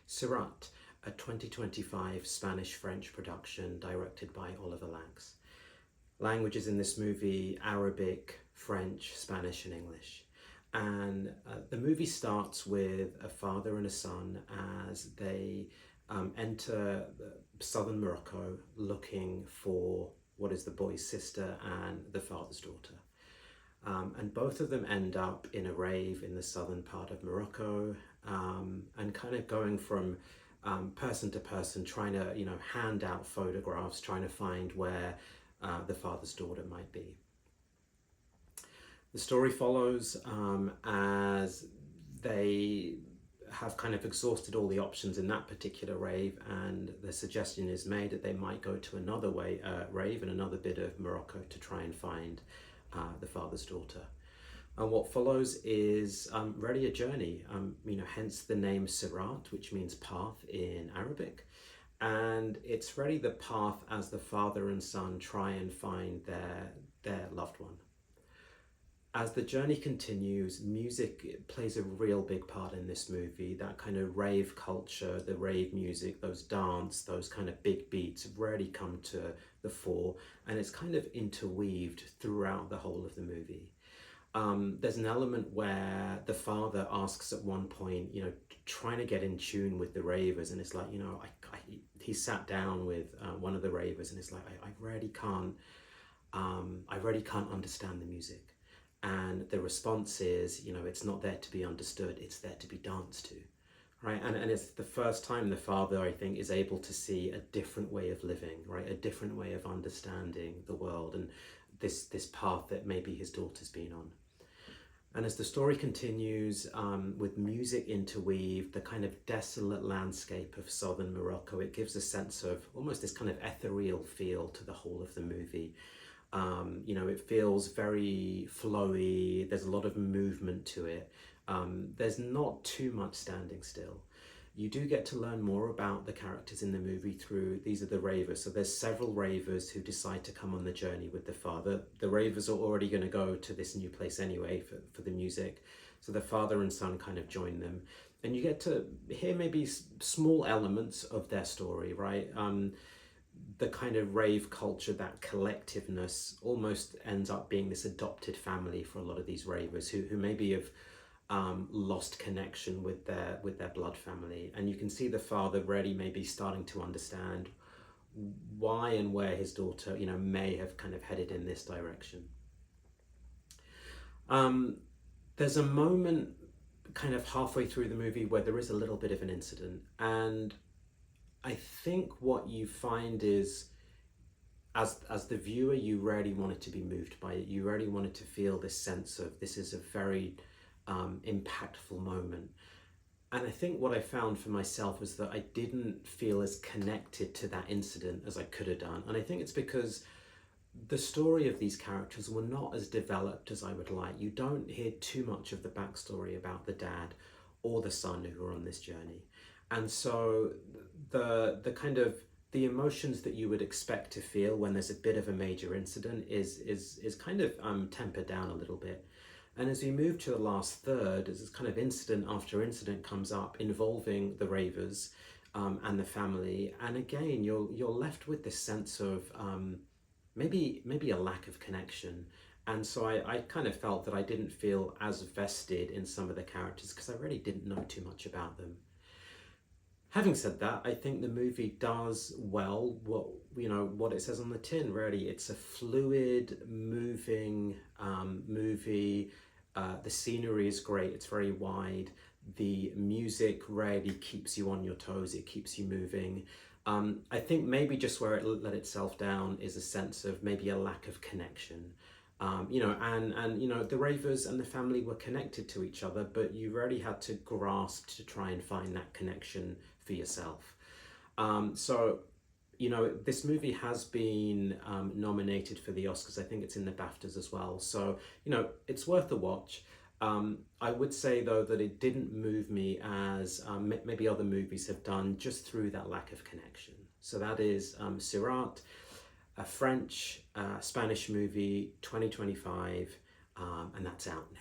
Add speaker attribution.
Speaker 1: Sirat, a 2025 Spanish-French production directed by Oliver Lax. Languages in this movie: Arabic, French, Spanish and English. And the movie starts with a father and a son as they enter southern Morocco looking for what is the boy's sister and the father's daughter. And both of them end up in a rave in the southern part of Morocco, and kind of going from person to person, trying to, hand out photographs, trying to find where the father's daughter might be. The story follows as they have kind of exhausted all the options in that particular rave, and the suggestion is made that they might go to another rave in another bit of Morocco to try and find the father's daughter. And what follows is really a journey, hence the name Sirat, which means path in Arabic. And it's really the path as the father and son try and find their loved one. As the journey continues, music plays a real big part in this movie. That kind of rave culture, the rave music, those those kind of big beats really come to the fore, and it's kind of interweaved throughout the whole of the movie. There's an element where the father asks at one point, trying to get in tune with the ravers, and it's like, he sat down with one of the ravers, and it's like, I really can't understand the music. And the response is, it's not there to be understood, it's there to be danced to, right? And it's the first time the father, I think, is able to see a different way of living, right? A different way of understanding the world and this path that maybe his daughter's been on. And as the story continues, with music interweaved, the kind of desolate landscape of southern Morocco, it gives a sense of almost this kind of ethereal feel to the whole of the movie. It feels very flowy, there's a lot of movement to it. There's not too much standing still. You do get to learn more about the characters in the movie through, these are the ravers. So there's several ravers who decide to come on the journey with the father. The ravers are already going to go to this new place anyway for the music. So the father and son kind of join them. And you get to hear maybe small elements of their story, right? The kind of rave culture, that collectiveness, almost ends up being this adopted family for a lot of these ravers who maybe have lost connection with their blood family. And you can see the father really maybe starting to understand why and where his daughter, may have kind of headed in this direction. There's a moment kind of halfway through the movie where there is a little bit of an incident, and I think what you find is, as the viewer, you really wanted to be moved by it. You really wanted to feel this sense of, this is a very impactful moment. And I think what I found for myself was that I didn't feel as connected to that incident as I could have done. And I think it's because the story of these characters were not as developed as I would like. You don't hear too much of the backstory about the dad or the son who are on this journey. And so the kind of the emotions that you would expect to feel when there's a bit of a major incident is kind of tempered down a little bit. And as we move to the last third, as this kind of incident after incident comes up involving the ravers and the family, and again you're left with this sense of maybe a lack of connection. And so I kind of felt that I didn't feel as vested in some of the characters because I really didn't know too much about them. Having said that, I think the movie does well what it says on the tin. Really, it's a fluid, moving movie. The scenery is great. It's very wide. The music really keeps you on your toes. It keeps you moving. I think maybe just where it let itself down is a sense of maybe a lack of connection. The ravers and the family were connected to each other, but you really had to grasp to try and find that connection for yourself. This movie has been nominated for the Oscars. I think it's in the BAFTAs as well. So, it's worth a watch. I would say though that it didn't move me as maybe other movies have done, just through that lack of connection. So that is Sirat, a French Spanish movie, 2025, and that's out now.